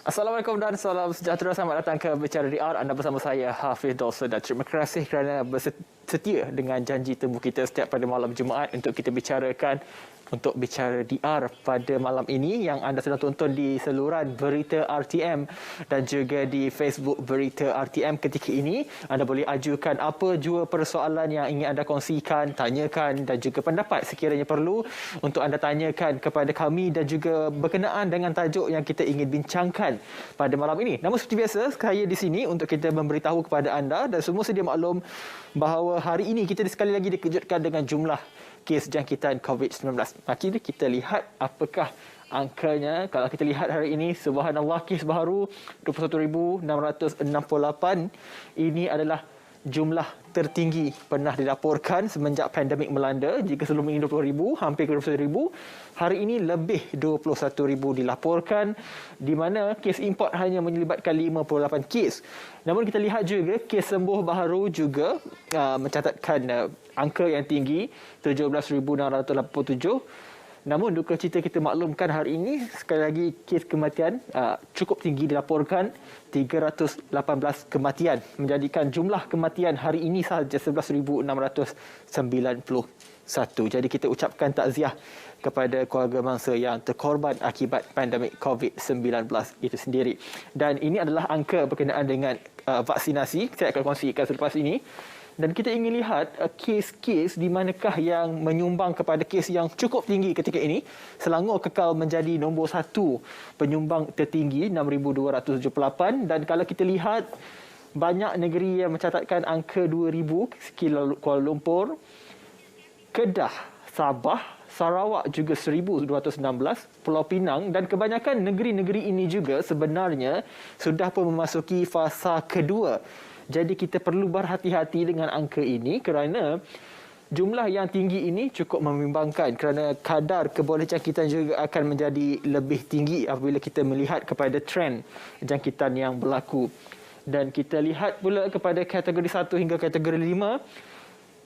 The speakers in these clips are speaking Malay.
Assalamualaikum dan salam sejahtera. Selamat datang ke Bicara DR. Anda bersama saya, Hafiz Dawson. Dan terima kasih kerana bersetia dengan janji temu kita setiap pada malam Jumaat untuk kita bicarakan untuk Bicara DR pada malam ini yang anda sedang tonton di saluran Berita RTM dan juga di Facebook Berita RTM. Ketika ini anda boleh ajukan apa jua persoalan yang ingin anda kongsikan, tanyakan dan juga pendapat sekiranya perlu untuk anda tanyakan kepada kami dan juga berkenaan dengan tajuk yang kita ingin bincangkan pada malam ini. Namun seperti biasa, saya di sini untuk kita memberitahu kepada anda dan semua sedia maklum bahawa hari ini kita sekali lagi dikejutkan dengan jumlah kes jangkitan COVID-19. Mari kita lihat apakah angkanya. Kalau kita lihat hari ini, subhanallah, kes baru 21,668. Ini adalah jumlah tertinggi pernah dilaporkan semenjak pandemik melanda. Jika sebelum ini 20,000, hampir ke 21,000. Hari ini lebih 21,000 dilaporkan, di mana kes import hanya menyelibatkan 58 kes. Namun kita lihat juga kes sembuh baru juga mencatatkan angka yang tinggi, 17,687. Namun duka cita kita maklumkan hari ini, sekali lagi kes kematian cukup tinggi dilaporkan, 318 kematian, menjadikan jumlah kematian hari ini sahaja 11,691. Jadi kita ucapkan takziah kepada keluarga mangsa yang terkorban akibat pandemik COVID-19 itu sendiri. Dan ini adalah angka berkenaan dengan vaksinasi. Saya akan kongsikan selepas ini. Dan kita ingin lihat kes-kes di manakah yang menyumbang kepada kes yang cukup tinggi ketika ini. Selangor kekal menjadi nombor 1 penyumbang tertinggi, 6,278. Dan kalau kita lihat, banyak negeri yang mencatatkan angka 2,000, seperti Kuala Lumpur, Kedah, Sabah, Sarawak juga 1,216, Pulau Pinang, dan kebanyakan negeri-negeri ini juga sebenarnya sudah pun memasuki fasa kedua. Jadi kita perlu berhati-hati dengan angka ini kerana jumlah yang tinggi ini cukup membimbangkan kerana kadar keboleh jangkitan juga akan menjadi lebih tinggi apabila kita melihat kepada trend jangkitan yang berlaku. Dan kita lihat pula kepada kategori 1 hingga kategori 5,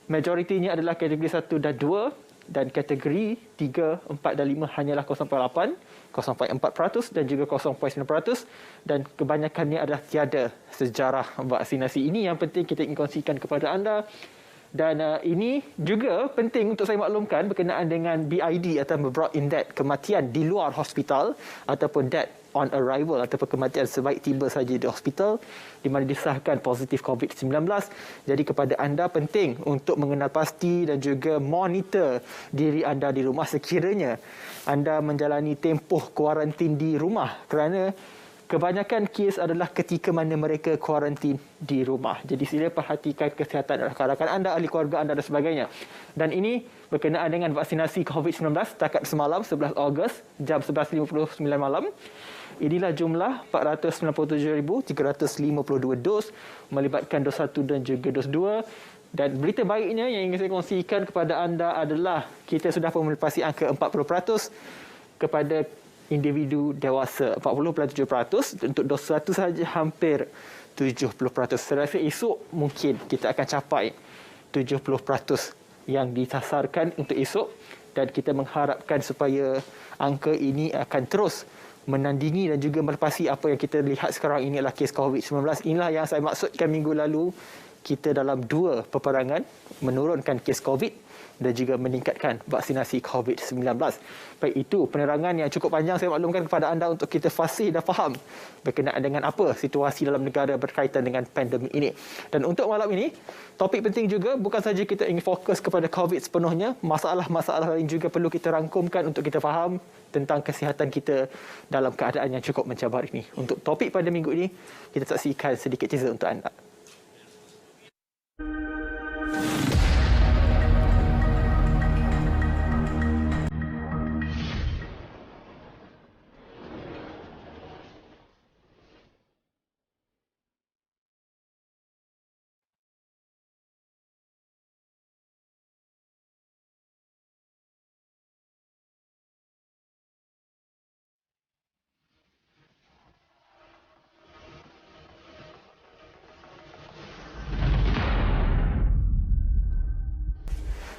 majoritinya adalah kategori 1 dan 2, dan kategori 3, 4 dan 5 hanyalah 0.8, 0.4% dan juga 0.9%, dan kebanyakannya adalah tiada sejarah vaksinasi. Ini yang penting kita ingin kongsikan kepada anda. Dan ini juga penting untuk saya maklumkan berkenaan dengan BID atau brought in death, kematian di luar hospital ataupun death on arrival ataupun kematian sebaik tiba saja di hospital di mana disahkan positif COVID-19. Jadi kepada anda penting untuk mengenal pasti dan juga monitor diri anda di rumah sekiranya anda menjalani tempoh kuarantin di rumah, kerana kebanyakan kes adalah ketika mana mereka kuarantin di rumah. Jadi sila perhatikan kesihatan rakan-rakan anda, ahli keluarga anda dan sebagainya. Dan ini berkenaan dengan vaksinasi COVID-19 setakat semalam 11 Ogos jam 11.59 malam. Inilah jumlah 497,352 dos melibatkan dos 1 dan juga dos 2. Dan berita baiknya yang ingin saya kongsikan kepada anda adalah kita sudah pun melepasi angka 40% kepada individu dewasa, 40.7%. Untuk dos 1 saja hampir 70%. Saya rasa esok mungkin kita akan capai 70% yang disasarkan untuk esok, dan kita mengharapkan supaya angka ini akan terus menandingi dan juga melepasi apa yang kita lihat sekarang ini adalah kes COVID-19. Inilah yang saya maksudkan minggu lalu, kita dalam 2 peperangan, menurunkan kes COVID dan juga meningkatkan vaksinasi COVID-19. Baik, itu penerangan yang cukup panjang saya maklumkan kepada anda untuk kita fasih dan faham berkenaan dengan apa situasi dalam negara berkaitan dengan pandemik ini. Dan untuk malam ini, topik penting juga, bukan saja kita ingin fokus kepada COVID sepenuhnya, masalah-masalah lain juga perlu kita rangkumkan untuk kita faham tentang kesihatan kita dalam keadaan yang cukup mencabar ini. Untuk topik pada minggu ini, kita saksikan sedikit teaser untuk anda.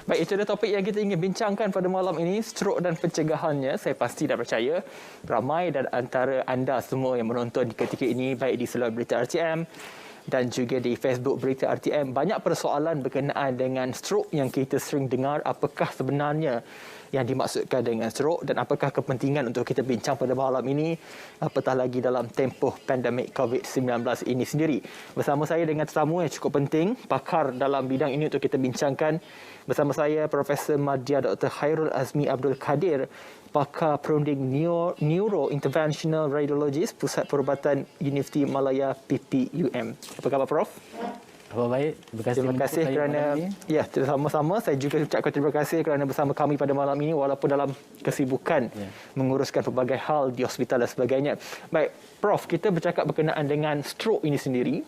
Baik, itu adalah topik yang kita ingin bincangkan pada malam ini, strok dan pencegahannya. Saya pasti dan percaya ramai dan antara anda semua yang menonton di ketika ini, baik di saluran berita RTM dan juga di Facebook berita RTM, banyak persoalan berkenaan dengan strok yang kita sering dengar. Apakah sebenarnya yang dimaksudkan dengan strok dan apakah kepentingan untuk kita bincang pada malam ini, apatah lagi dalam tempoh pandemik COVID-19 ini sendiri. Bersama saya dengan tetamu yang cukup penting, pakar dalam bidang ini untuk kita bincangkan. Bersama saya Profesor Madya Dr. Khairul Azmi Abdul Kadir, pakar perunding Neuro-Interventional Radiologist, Pusat Perubatan Universiti Malaya PPUM. Apa khabar Prof? Apa baik, terima kasih kerana sama-sama. Saya juga ucapkan terima kasih kerana bersama kami pada malam ini walaupun dalam kesibukan menguruskan pelbagai hal di hospital dan sebagainya. Baik, Prof, kita bercakap berkenaan dengan strok ini sendiri.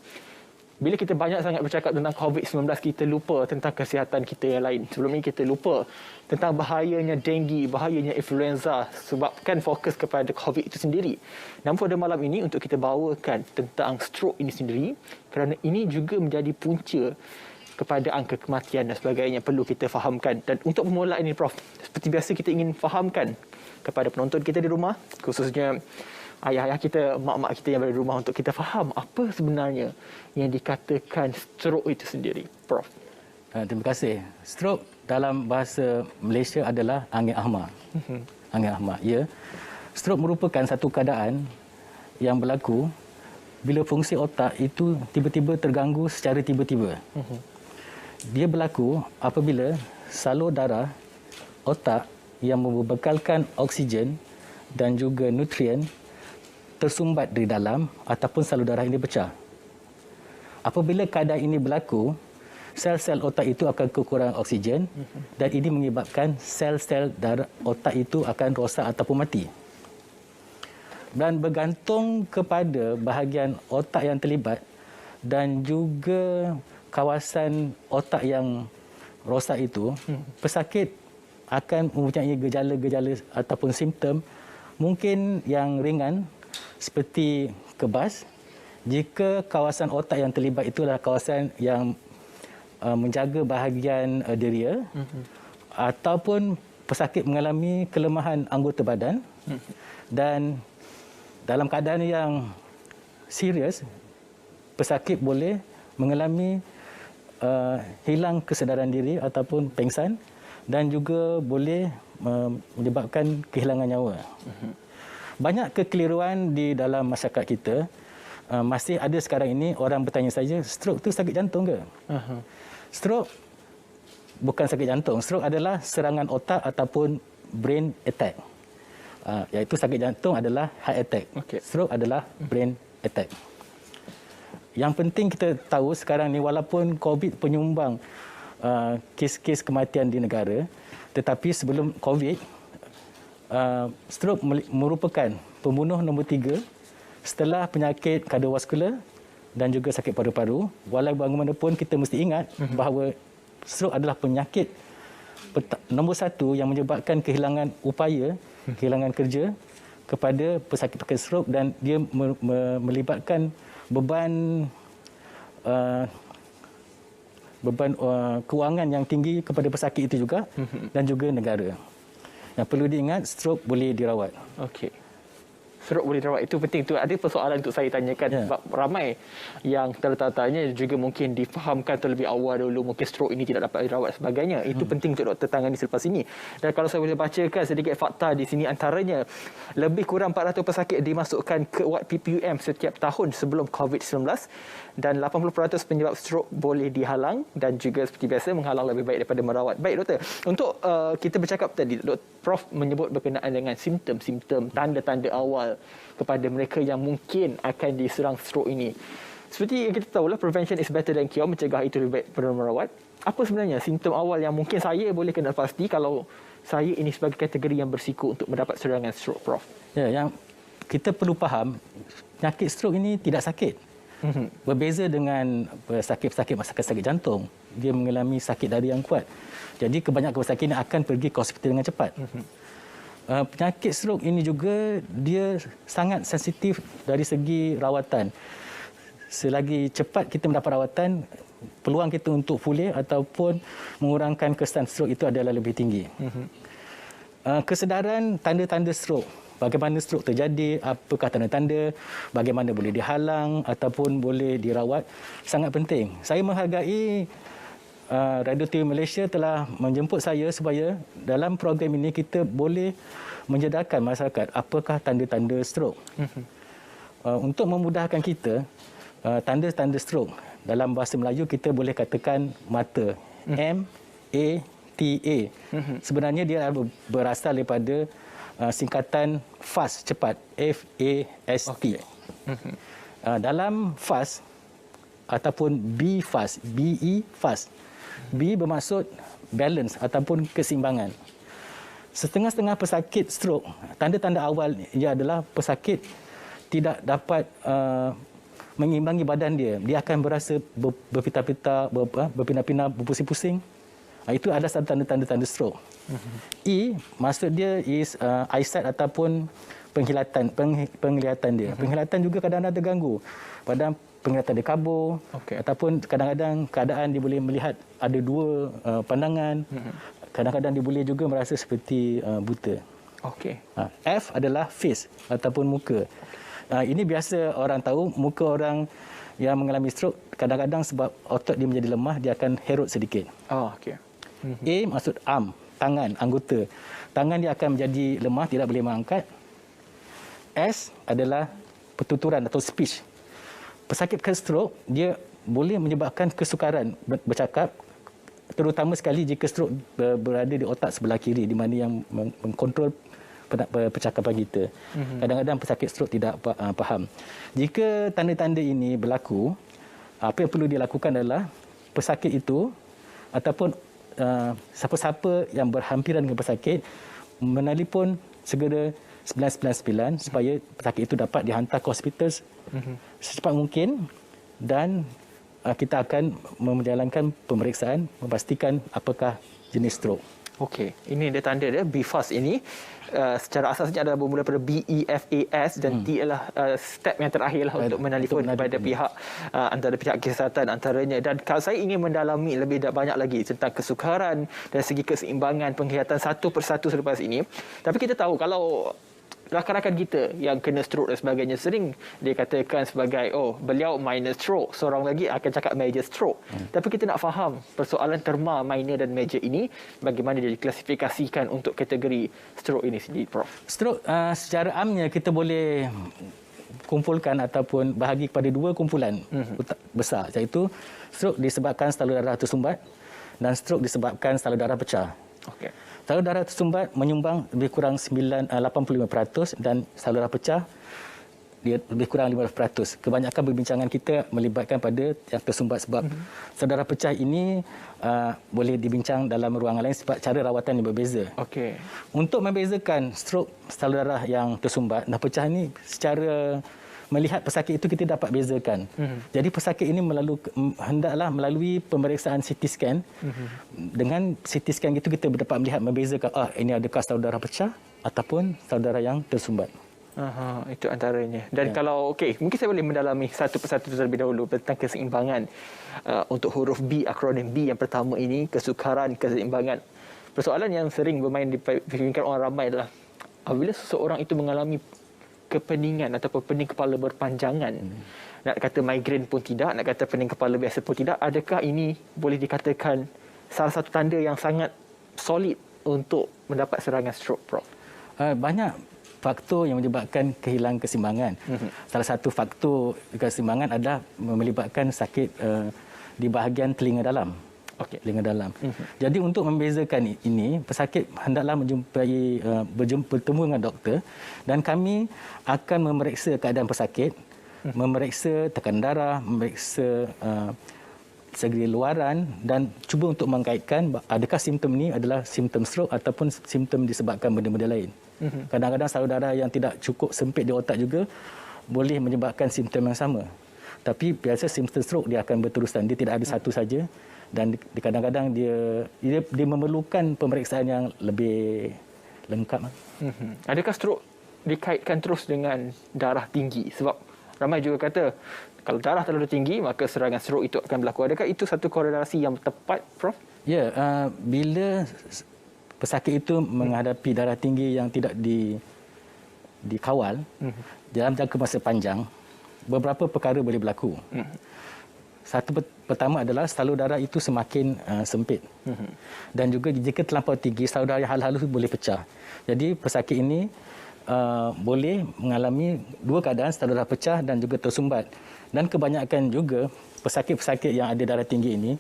Bila kita banyak sangat bercakap tentang COVID-19, kita lupa tentang kesihatan kita yang lain. Sebelum ini kita lupa tentang bahayanya denggi, bahayanya influenza sebabkan fokus kepada COVID itu sendiri. Namun pada malam ini untuk kita bawakan tentang strok ini sendiri, kerana ini juga menjadi punca kepada angka kematian dan sebagainya perlu kita fahamkan. Dan untuk permulaan ini Prof, seperti biasa kita ingin fahamkan kepada penonton kita di rumah, khususnya ayah-ayah kita, mak-mak kita yang berada di rumah, untuk kita faham apa sebenarnya yang dikatakan strok itu sendiri, Prof. Terima kasih. Strok dalam bahasa Malaysia adalah angin ahma. Angin ahma, ya. Strok merupakan satu keadaan yang berlaku bila fungsi otak itu tiba-tiba terganggu secara tiba-tiba. Dia berlaku apabila salur darah otak yang membekalkan oksigen dan juga nutrien tersumbat dari dalam ataupun salur darah ini pecah. Apabila keadaan ini berlaku, sel-sel otak itu akan kekurangan oksigen dan ini menyebabkan sel-sel darah otak itu akan rosak ataupun mati. Dan bergantung kepada bahagian otak yang terlibat dan juga kawasan otak yang rosak itu, pesakit akan mempunyai gejala-gejala ataupun simptom mungkin yang ringan seperti kebas jika kawasan otak yang terlibat itu adalah kawasan yang menjaga bahagian deria, ataupun pesakit mengalami kelemahan anggota badan, dan dalam keadaan yang serius pesakit boleh mengalami hilang kesedaran diri ataupun pengsan dan juga boleh menyebabkan kehilangan nyawa. Banyak kekeliruan di dalam masyarakat kita. Masih ada sekarang ini orang bertanya saja, strok itu sakit jantung ke? Strok bukan sakit jantung. Strok adalah serangan otak ataupun brain attack. Iaitu sakit jantung adalah heart attack. Strok adalah brain attack. Yang penting kita tahu sekarang ni, walaupun COVID penyumbang kes-kes kematian di negara, tetapi sebelum COVID, strok merupakan pembunuh nombor 3 setelah penyakit kardiovaskular dan juga sakit paru-paru. Walau bagaimanapun kita mesti ingat bahawa strok adalah penyakit nombor 1 yang menyebabkan kehilangan upaya, kehilangan kerja kepada pesakit-pesakit strok, dan dia melibatkan beban kewangan yang tinggi kepada pesakit itu juga dan juga negara. Yang perlu diingat, strok boleh dirawat. Okey. Strok boleh dirawat, itu penting. Itu ada persoalan untuk saya tanyakan. Sebab ramai yang tertanya juga mungkin difahamkan terlebih awal dulu, mungkin strok ini tidak dapat dirawat sebagainya. Itu penting untuk doktor tangani selepas ini. Dan kalau saya boleh bacakan sedikit fakta di sini, antaranya lebih kurang 400 pesakit dimasukkan ke wad PPUM setiap tahun sebelum COVID-19, dan 80% penyebab strok boleh dihalang, dan juga seperti biasa menghalang lebih baik daripada merawat. Baik doktor, untuk kita bercakap tadi, Prof menyebut berkenaan dengan simptom-simptom, tanda-tanda awal kepada mereka yang mungkin akan diserang strok ini. Seperti yang kita tahulah, prevention is better than cure, mencegah itu lebih baik daripada merawat. Apa sebenarnya simptom awal yang mungkin saya boleh kenal pasti kalau saya ini sebagai kategori yang bersiko untuk mendapat serangan strok, Prof? Ya, yang kita perlu faham, penyakit strok ini tidak sakit. Berbeza dengan pesakit-pesakit sakit jantung, dia mengalami sakit dada yang kuat. Jadi kebanyakan pesakit ini akan pergi ke hospital dengan cepat. Penyakit strok ini juga dia sangat sensitif dari segi rawatan. selagi cepat kita mendapat rawatan, peluang kita untuk pulih ataupun mengurangkan kesan stroke itu adalah lebih tinggi. Kesedaran tanda-tanda stroke, bagaimana stroke terjadi, apakah tanda-tanda, bagaimana boleh dihalang ataupun boleh dirawat, sangat penting. Saya menghargai Radio TV Malaysia telah menjemput saya supaya dalam program ini kita boleh menyedarkan masyarakat apakah tanda-tanda stroke. Untuk memudahkan kita, tanda-tanda stroke dalam bahasa Melayu kita boleh katakan mata. M-A-T-A. Sebenarnya dia berasal daripada singkatan fast, cepat. F-A-S-T. Dalam fast ataupun B fast, B-E fast. B bermaksud balance ataupun keseimbangan. Setengah-setengah pesakit stroke, tanda-tanda awal ia adalah pesakit tidak dapat mengimbangi badan dia. Dia akan berasa berpita-pita, berpindah-pindah, berpusing-pusing. Itu adalah tanda-tanda stroke. E, maksud dia is eyesight ataupun penglihatan dia. Penglihatan juga kadang-kadang terganggu. Pada penglihatan dia kabur, ataupun kadang-kadang keadaan dia boleh melihat ada dua pandangan. Kadang-kadang dia boleh juga merasa seperti buta. F adalah face ataupun muka. Ini biasa orang tahu, muka orang yang mengalami stroke kadang-kadang sebab otot dia menjadi lemah, dia akan herut sedikit. A maksud arm, tangan, anggota. Tangan dia akan menjadi lemah, tidak boleh mengangkat. S adalah pertuturan atau speech. Pesakit stroke, dia boleh menyebabkan kesukaran bercakap, terutama sekali jika stroke berada di otak sebelah kiri, di mana yang mengkontrol percakapan kita. Kadang-kadang pesakit stroke tidak faham. Jika tanda-tanda ini berlaku, apa yang perlu dilakukan adalah pesakit itu ataupun siapa-siapa yang berhampiran dengan pesakit menelpon segera 999 supaya pesakit itu dapat dihantar ke hospital secepat mungkin dan kita akan menjalankan pemeriksaan memastikan apakah jenis stroke. Ini dia tanda dia B fast ini secara asasnya adalah bermula pada BEFAS dan T adalah step yang terakhir lah untuk menelpon kepada pihak antara pihak kesihatan antaranya. Dan kalau saya ingin mendalami lebih banyak lagi tentang kesukaran dan segi keseimbangan penglihatan satu persatu selepas ini, tapi kita tahu kalau rakan-rakan kita yang kena stroke dan sebagainya sering dikatakan sebagai beliau minor stroke, seorang lagi akan cakap major stroke. Tapi kita nak faham persoalan terma minor dan major ini, bagaimana dia diklasifikasikan untuk kategori stroke ini sendiri, Prof? Stroke secara amnya kita boleh kumpulkan ataupun bahagi kepada dua kumpulan besar, iaitu stroke disebabkan salur darah tersumbat dan stroke disebabkan salur darah pecah. Salur darah tersumbat menyumbang lebih kurang 85% dan salur darah pecah dia lebih kurang 15%. Kebanyakan perbincangan kita melibatkan pada yang tersumbat sebab salur darah pecah ini boleh dibincang dalam ruangan lain sebab cara rawatan yang berbeza. Untuk membezakan stroke salur darah yang tersumbat dan pecah ini, secara melihat pesakit itu kita dapat bezakan. Jadi pesakit ini hendaklah melalui pemeriksaan CT scan. Dengan CT scan itu kita dapat melihat membezakan ini adakah salur darah pecah ataupun salur darah yang tersumbat. Itu antaranya. Dan kalau mungkin saya boleh mendalami satu persatu terlebih dahulu tentang keseimbangan untuk huruf B, akronim B yang pertama ini, kesukaran, keseimbangan. Persoalan yang sering bermain di pikiran orang ramai adalah apabila seseorang itu mengalami kepeningan ataupun pening kepala berpanjangan. Nak kata migrain pun tidak, nak kata pening kepala biasa pun tidak. Adakah ini boleh dikatakan salah satu tanda yang sangat solid untuk mendapat serangan stroke, Prof? Banyak faktor yang menyebabkan kehilangan keseimbangan. Salah satu faktor keseimbangan adalah melibatkan sakit di bahagian telinga dalam. Telinga dalam. Jadi untuk membezakan ini, pesakit hendaklah bertemu dengan doktor dan kami akan memeriksa keadaan pesakit, memeriksa tekanan darah, memeriksa segi luaran dan cuba untuk mengkaitkan adakah simptom ini adalah simptom stroke ataupun simptom disebabkan benda-benda lain. Kadang-kadang salur darah yang tidak cukup sempit di otak juga boleh menyebabkan simptom yang sama. Tapi biasa simptom stroke dia akan berterusan, dia tidak ada satu saja. Dan kadang-kadang dia memerlukan pemeriksaan yang lebih lengkap. Adakah stroke dikaitkan terus dengan darah tinggi? Sebab ramai juga kata kalau darah terlalu tinggi maka serangan stroke itu akan berlaku. Adakah itu satu korelasi yang tepat, Prof? Ya, bila pesakit itu menghadapi darah tinggi yang tidak dikawal dalam jangka masa panjang, beberapa perkara boleh berlaku. Satu pertama adalah salur darah itu semakin sempit. Dan juga jika terlampau tinggi, salur darah yang halus boleh pecah. Jadi pesakit ini boleh mengalami dua keadaan, salur darah pecah dan juga tersumbat. Dan kebanyakan juga pesakit-pesakit yang ada darah tinggi ini,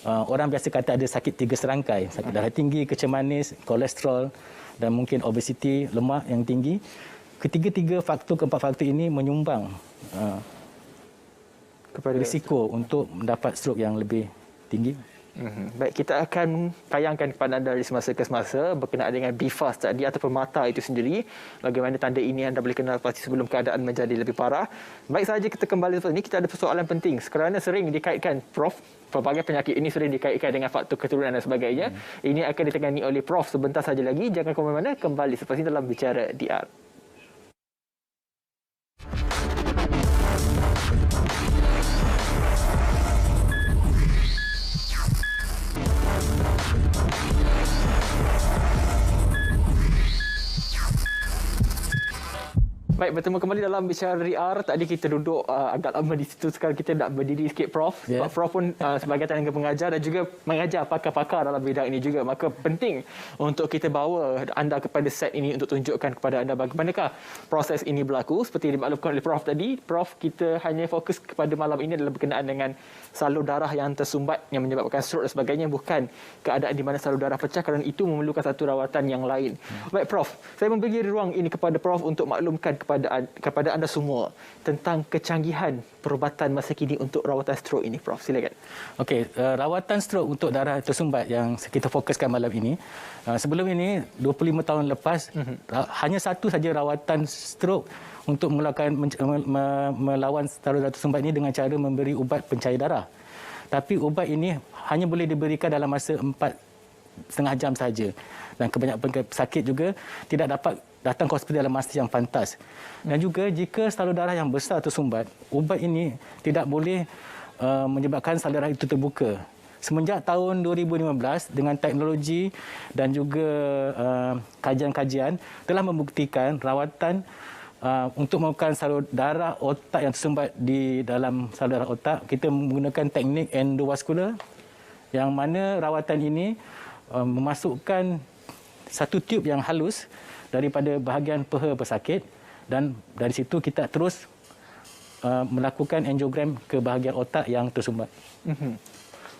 orang biasa kata ada sakit tiga serangkai. Sakit darah tinggi, kecil manis, kolesterol dan mungkin obesiti, lemak yang tinggi. Ketiga-tiga faktor, keempat faktor ini menyumbang kepada risiko untuk mendapat stroke yang lebih tinggi. Baik, kita akan tayangkan kepada anda dari semasa ke semasa berkenaan dengan BIFAS tadi ataupun mata itu sendiri. Bagaimana tanda ini anda boleh kenal pasti sebelum keadaan menjadi lebih parah. Baik saja kita kembali lepas ini, kita ada persoalan penting. Kerana sering dikaitkan, Prof, pelbagai penyakit ini sering dikaitkan dengan faktor keturunan dan sebagainya. Ini akan ditangani oleh Prof sebentar saja lagi. Jangan ke mana-mana, kembali selepas ini dalam Bicara DR. Baik, bertemu kembali dalam Bicara DR. Tadi kita duduk agak lama di situ. Sekarang kita nak berdiri sikit, Prof. Yeah. Prof pun sebagai tenaga pengajar dan juga mengajar pakar-pakar dalam bidang ini juga. Maka penting untuk kita bawa anda kepada set ini untuk tunjukkan kepada anda bagaimanakah proses ini berlaku. Seperti dimaklumkan oleh Prof tadi, Prof, kita hanya fokus kepada malam ini adalah berkenaan dengan salur darah yang tersumbat yang menyebabkan stroke dan sebagainya, bukan keadaan di mana salur darah pecah, kerana itu memerlukan satu rawatan yang lain. Baik, Prof, saya memberi ruang ini kepada Prof untuk maklumkan kepada anda semua tentang kecanggihan perubatan masa kini untuk rawatan stroke ini, Prof. Silakan. Okey, rawatan stroke untuk darah tersumbat yang kita fokuskan malam ini. Sebelum ini 25 tahun lepas hanya satu saja rawatan stroke untuk melawan salur darah tersumbat ini dengan cara memberi ubat pencair darah. Tapi ubat ini hanya boleh diberikan dalam masa 4,5 jam saja. Dan kebanyakan pesakit juga tidak dapat datang ke hospital dalam masa yang pantas. Dan juga jika salur darah yang besar tersumbat, ubat ini tidak boleh menyebabkan salur darah itu terbuka. Semenjak tahun 2015 dengan teknologi dan juga kajian-kajian telah membuktikan rawatan untuk melakukan salur darah otak yang tersumbat di dalam salur darah otak, kita menggunakan teknik endovaskular yang mana rawatan ini memasukkan satu tube yang halus daripada bahagian peha pesakit dan dari situ kita terus melakukan angiogram ke bahagian otak yang tersumbat.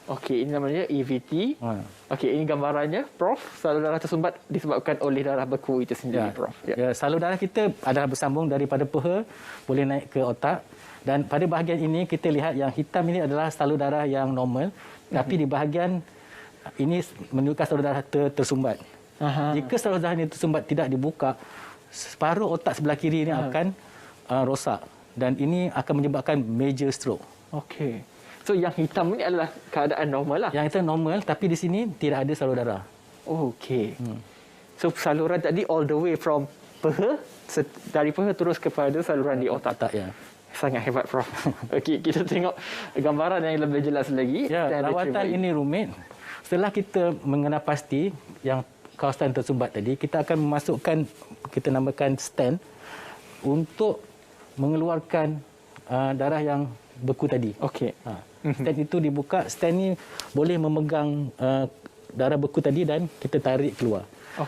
Okey, ini namanya EVT. Okey, ini gambarannya, Prof. Salur darah tersumbat disebabkan oleh darah beku itu sendiri, Prof. Ya, salur darah kita adalah bersambung daripada peha boleh naik ke otak, dan pada bahagian ini kita lihat yang hitam ini adalah salur darah yang normal, tapi di bahagian ini menunjukkan salur darah tersumbat. Jika salur darah ini tersumbat tidak dibuka, separuh otak sebelah kiri ini akan rosak dan ini akan menyebabkan major stroke. Okey. So yang hitam ini adalah keadaan normal lah. Yang itu normal, tapi di sini tidak ada salur darah. Okey. So saluran tadi all the way from peha, dari peha terus kepada saluran di otak. Ya. Sangat hebat, Prof. Okey, kita tengok gambaran yang lebih jelas lagi. Ya, rawatan ini rumit. Setelah kita mengenal pasti yang kawasan tersumbat tadi, kita akan memasukkan, kita namakan stent untuk mengeluarkan darah yang beku tadi. Okey. Stent itu dibuka, stent ni boleh memegang darah beku tadi dan kita tarik keluar.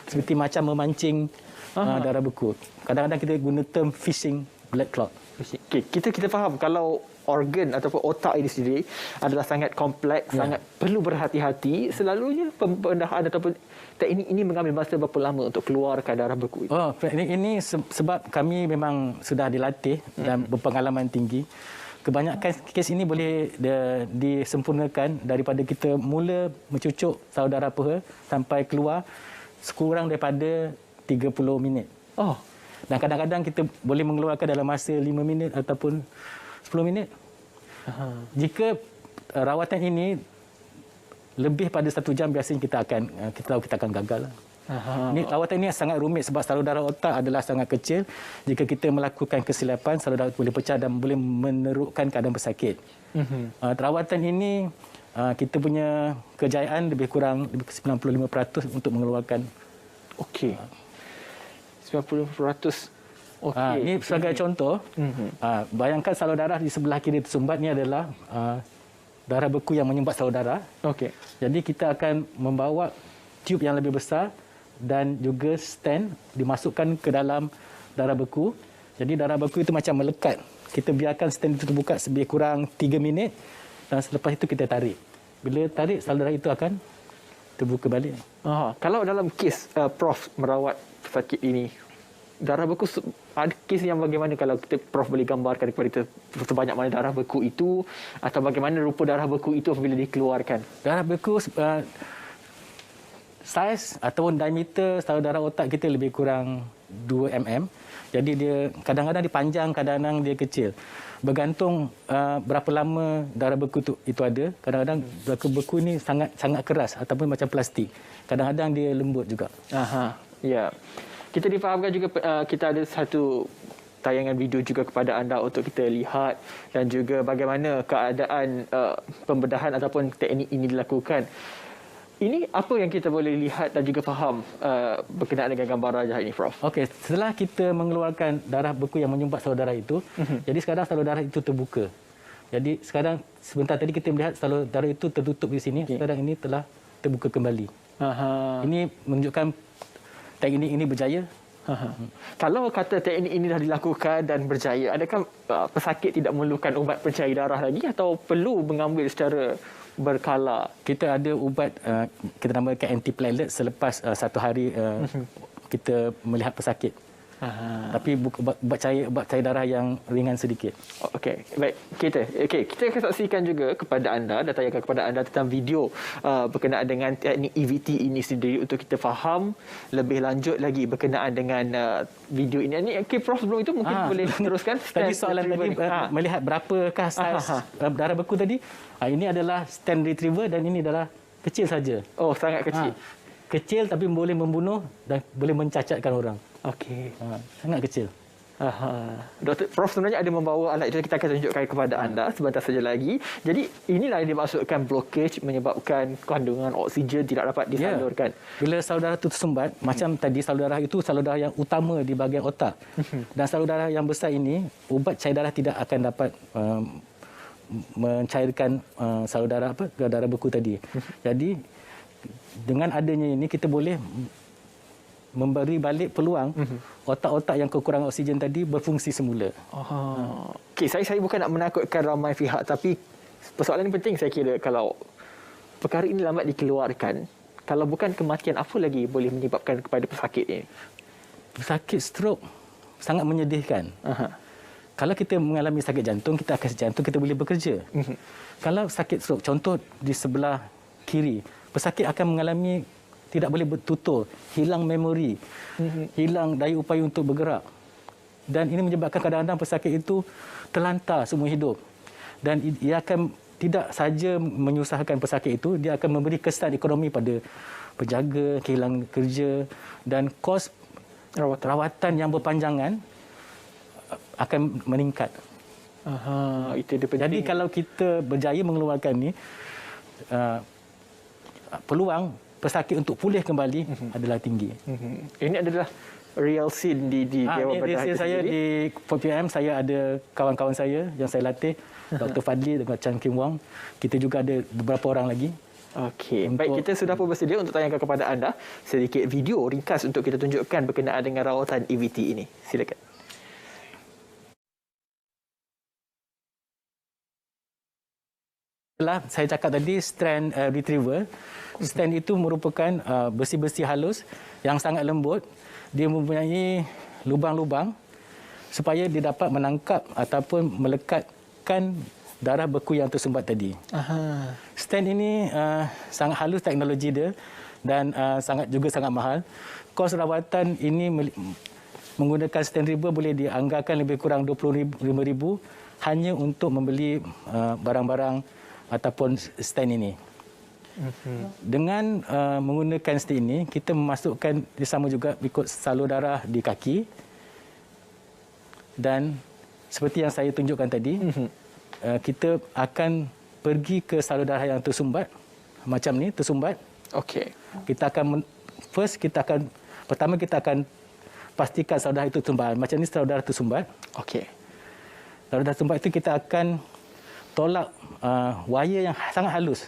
Seperti macam memancing darah beku. Kadang-kadang kita guna term fishing blood clot. Okay, kita faham kalau organ ataupun otak ini sendiri adalah sangat kompleks, sangat perlu berhati-hati. Selalunya pembedahan ataupun teknik ini mengambil masa berapa lama untuk keluarkan darah beku itu? Ini sebab kami memang sudah dilatih dan berpengalaman tinggi. Kebanyakan kes ini boleh disempurnakan daripada kita mula mencucuk salur darah peha sampai keluar sekurang daripada 30 minit. Dan kadang-kadang kita boleh mengeluarkan dalam masa 5 minit ataupun 10 minit. Jika rawatan ini lebih pada 1 jam, biasanya kita akan gagal. Rawatan ini sangat rumit sebab salur darah otak adalah sangat kecil. Jika kita melakukan kesilapan, salur darah boleh pecah dan boleh menerukkan keadaan pesakit. Rawatan ini kita punya kejayaan lebih kurang 95% untuk mengeluarkan. Okey. 90%. Okey. Ini sebagai contoh, bayangkan salur darah di sebelah kiri tersumbat ni adalah darah beku yang menyumbat salur darah. Okey. Jadi kita akan membawa tube yang lebih besar dan juga stent dimasukkan ke dalam darah beku. Jadi darah beku itu macam melekat. Kita biarkan stent itu terbuka lebih kurang 3 minit dan selepas itu kita tarik. Bila tarik, salur darah itu akan terbuka balik. Kalau dalam kes Prof merawat pesakit ini, darah beku ada kes yang bagaimana kalau kita Prof boleh gambarkan kepada kita sebanyak mana darah beku itu atau bagaimana rupa darah beku itu apabila dikeluarkan? Darah beku saiz ataupun diameter salur darah otak kita lebih kurang 2 mm. Jadi dia kadang-kadang dia panjang, kadang-kadang dia kecil. Bergantung berapa lama darah beku itu ada. Kadang-kadang darah beku ini sangat keras ataupun macam plastik. Kadang-kadang dia lembut juga. Ya. Kita difahamkan juga kita ada satu tayangan video juga kepada anda untuk kita lihat dan juga bagaimana keadaan pembedahan ataupun teknik ini dilakukan. Ini apa yang kita boleh lihat dan juga faham berkenaan dengan gambar rajah ini, Prof? Okey, setelah kita mengeluarkan darah beku yang menyumbat salur darah itu, jadi sekarang salur darah itu terbuka. Jadi sekarang sebentar tadi kita melihat salur darah itu tertutup di sini, sekarang ini telah terbuka kembali. Ini menunjukkan teknik ini berjaya. Kalau kata teknik ini dah dilakukan dan berjaya, adakah pesakit tidak memerlukan ubat pencair darah lagi atau perlu mengambil secara berkala? Kita ada ubat kita namakan antiplatelet selepas 1 hari kita melihat pesakit. Tapi ubat cair darah yang ringan sedikit. Okey, baik. Kita akan saksikan juga kepada anda dan tayangkan kepada anda tentang video berkenaan dengan teknik EVT ini sendiri untuk kita faham lebih lanjut lagi berkenaan dengan video ini. Okey, Prof, sebelum itu mungkin boleh teruskan. Tadi soalan tadi melihat berapakah saiz darah beku tadi? Ini adalah stent retriever dan ini adalah kecil saja. Oh, sangat kecil. Kecil tapi boleh membunuh dan boleh mencacatkan orang. Okey. Sangat kecil. Doktor Prof sebenarnya ada membawa alat itu, kita akan tunjukkan kepada anda sebentar saja lagi. Jadi inilah yang dimaksudkan blockage, menyebabkan kandungan oksigen tidak dapat disalurkan. Bila salur darah itu tersumbat, macam tadi salur darah itu salur darah yang utama di bahagian otak. Dan salur darah yang besar ini, ubat cair darah tidak akan dapat mencairkan salur darah darah beku tadi. Jadi dengan adanya ini kita boleh memberi balik peluang otak-otak yang kekurangan oksigen tadi berfungsi semula. Okey, saya bukan nak menakutkan ramai pihak, tapi persoalan ini penting saya kira. Kalau perkara ini lambat dikeluarkan, kalau bukan kematian, apa lagi boleh menyebabkan kepada pesakit ini? Pesakit stroke sangat menyedihkan. Kalau kita mengalami sakit jantung, kita akan jantung, kita boleh bekerja. Kalau sakit stroke, contoh di sebelah kiri, pesakit akan mengalami tidak boleh bertutur, hilang memori, hilang daya upaya untuk bergerak. Dan ini menyebabkan kadang-kadang pesakit itu terlantar semua hidup. Dan ia akan tidak saja menyusahkan pesakit itu, dia akan memberi kesan ekonomi pada penjaga, kehilangan kerja dan kos rawatan yang berpanjangan akan meningkat. Itu dia penting. Jadi kalau kita berjaya mengeluarkan ini, peluang pesakit untuk pulih kembali adalah tinggi. Ini adalah real scene di Dewan Ini scene saya di 4PM. Saya ada kawan-kawan saya yang saya latih, Dr. Fadli dan Chan Kim Wong. Kita juga ada beberapa orang lagi. Okey, baik, kita sudah pun bersedia untuk tayangkan kepada anda sedikit video ringkas untuk kita tunjukkan berkenaan dengan rawatan EVT ini. Silakan. Saya cakap tadi stent retriever. Stent itu merupakan besi-besi halus yang sangat lembut. Dia mempunyai lubang-lubang supaya dia dapat menangkap ataupun melekatkan darah beku yang tersumbat tadi. Stent ini sangat halus teknologi dia dan sangat mahal. Kos rawatan ini menggunakan stent retriever boleh dianggarkan lebih kurang 25,000 hanya untuk membeli barang-barang ataupun stent ini. Dengan menggunakan stent ini, kita memasukkan sama juga ikut salur darah di kaki. Dan seperti yang saya tunjukkan tadi, kita akan pergi ke salur darah yang tersumbat. Macam ni, tersumbat. Okey. Pertama kita akan pastikan salur darah itu tersumbat. Macam ni salur darah tersumbat. Okey. Salur darah tersumbat itu kita akan tolak wire yang sangat halus.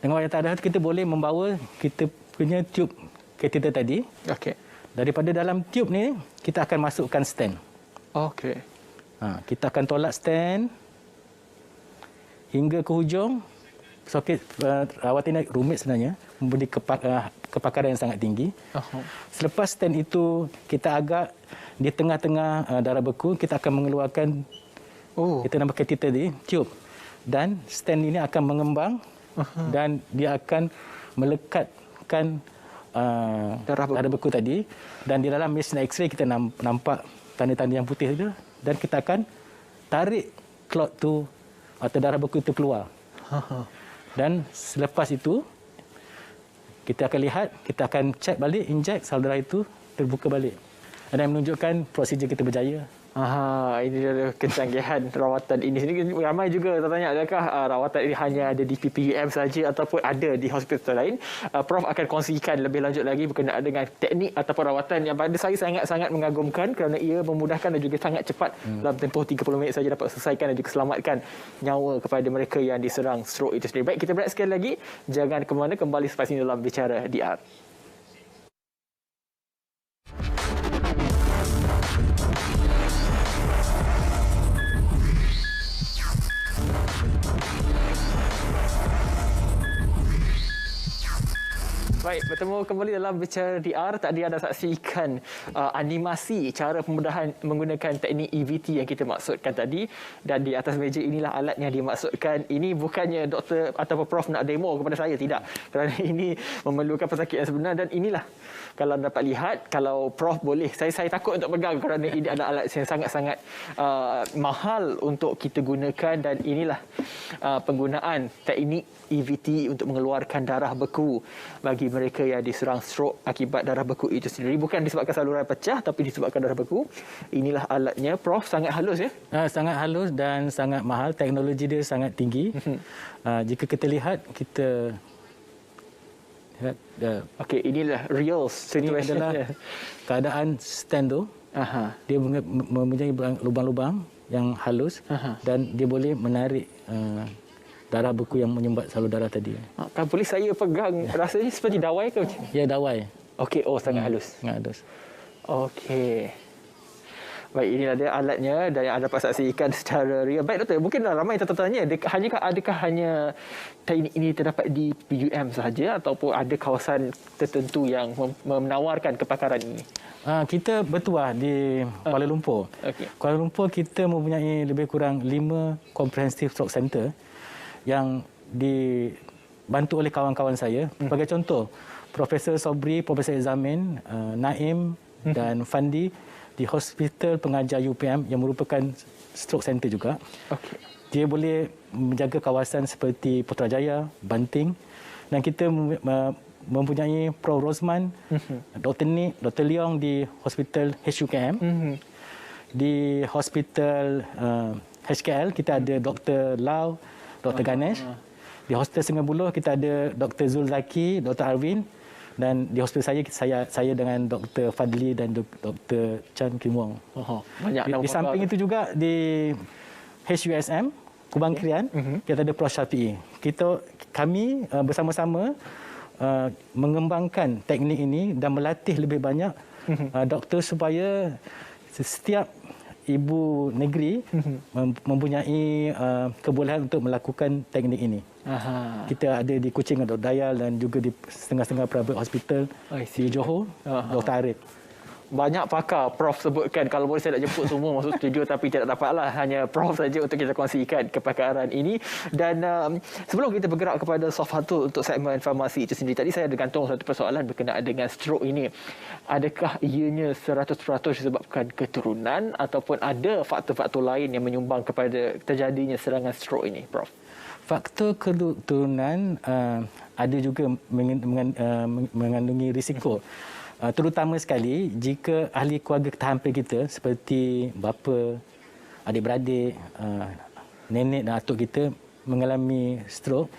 Dengan wayar darah itu kita boleh membawa kita punya tube kateter tadi. Okey. Daripada dalam tube ni kita akan masukkan stent. Okey. Kita akan tolak stent hingga ke hujung. Soket rawatan ini rumit sebenarnya, memberi kepakaran yang sangat tinggi. Selepas stent itu kita agak di tengah-tengah darah beku, kita akan mengeluarkan kita nama kateter tadi, tube. Dan stent ini akan mengembang dan dia akan melekatkan darah beku tadi. Dan di dalam mesin X-ray kita nampak tanda-tanda yang putih itu. Dan kita akan tarik clot tu atau darah beku itu keluar. Dan selepas itu, kita akan lihat, kita akan cek balik, injek salur darah itu terbuka balik. Dan menunjukkan prosedur kita berjaya. Ini adalah kecanggihan rawatan ini sendiri. Ramai juga tertanya, adakah rawatan ini hanya ada di PPUM saja ataupun ada di hospital lain? Prof akan kongsikan lebih lanjut lagi berkenaan dengan teknik ataupun rawatan yang pada saya sangat-sangat mengagumkan kerana ia memudahkan dan juga sangat cepat. Dalam tempoh 30 minit saja dapat selesaikan dan juga selamatkan nyawa kepada mereka yang diserang stroke itu sendiri. Baik, kita berehat sekali lagi. Jangan ke mana, kembali selepas ini dalam Bicara DR. Baik, bertemu kembali dalam Bicara DR. Tadi anda saksikan animasi cara pembedahan menggunakan teknik EVT yang kita maksudkan tadi. Dan di atas meja inilah alat yang dimaksudkan. Ini bukannya doktor atau prof nak demo kepada saya, tidak. Kerana ini memerlukan pesakit yang sebenar. Dan inilah, kalau anda dapat lihat, kalau prof boleh, saya takut untuk pegang kerana ini adalah alat yang sangat-sangat mahal untuk kita gunakan. Dan inilah penggunaan teknik EVT untuk mengeluarkan darah beku bagi mereka yang diserang stroke akibat darah beku itu sendiri. Bukan disebabkan saluran pecah, tapi disebabkan darah beku. Inilah alatnya. Prof, sangat halus ya? Sangat halus dan sangat mahal. Teknologi dia sangat tinggi. Jika kita lihat, Okey, inilah real situation. Ini adalah keadaan stent tu. Dia mempunyai lubang-lubang yang halus dan dia boleh menarik darah beku yang menyumbat salur darah tadi. Kan boleh saya pegang, rasanya seperti dawai ke macam? Ya, dawai. Okey, sangat halus. Sangat halus. Okey. Baik, inilah dia alatnya dan yang anda dapat saksikan secara real. Baik doktor, mungkin ramai tertanya, adakah hanya teknik ini terdapat di PUM sahaja ataupun ada kawasan tertentu yang menawarkan kepakaran ini? Kita bertuah di Kuala Lumpur. Kuala Lumpur kita mempunyai lebih kurang 5 comprehensive stroke center yang dibantu oleh kawan-kawan saya. Sebagai contoh, Profesor Sobri, Profesor Examin, Naim dan Fandi di Hospital Pengajar UPM yang merupakan stroke center juga. Dia boleh menjaga kawasan seperti Putrajaya, Banting, dan kita mempunyai Prof Rosman, Dr. Nick, Dr. Leong di Hospital HUKM. Di Hospital HKL kita ada Dr. Lau, Dr. Ganesh. Di Hospital Sungai Buloh kita ada Dr. Zulzaki, Dr. Arvin. Dan di hospital saya dengan Dr. Fadli dan Dr. Chan Kim Wong. Di samping itu juga di HUSM, Kubang Krian, kita ada Prof Syafiee. Kami bersama-sama mengembangkan teknik ini dan melatih lebih banyak doktor supaya setiap ibu negeri mempunyai kebolehan untuk melakukan teknik ini. Kita ada di Kuching Dr. Dayal dan juga di setengah-setengah private hospital di Johor, Dr. Arif. Banyak pakar Prof sebutkan. Kalau boleh saya nak jemput semua masuk studio, tapi tidak dapatlah. Hanya Prof saja untuk kita kongsikan kepakaran ini. Dan sebelum kita bergerak kepada Sofatul untuk segmen farmasi itu sendiri, tadi saya ada gantung satu persoalan berkenaan dengan stroke ini. Adakah ianya 100% disebabkan keturunan ataupun ada faktor-faktor lain yang menyumbang kepada terjadinya serangan stroke ini, Prof? Faktor keturunan ada juga mengandungi risiko. Terutama sekali jika ahli keluarga terhampir kita seperti bapa, adik-beradik, nenek dan atuk kita mengalami stroke,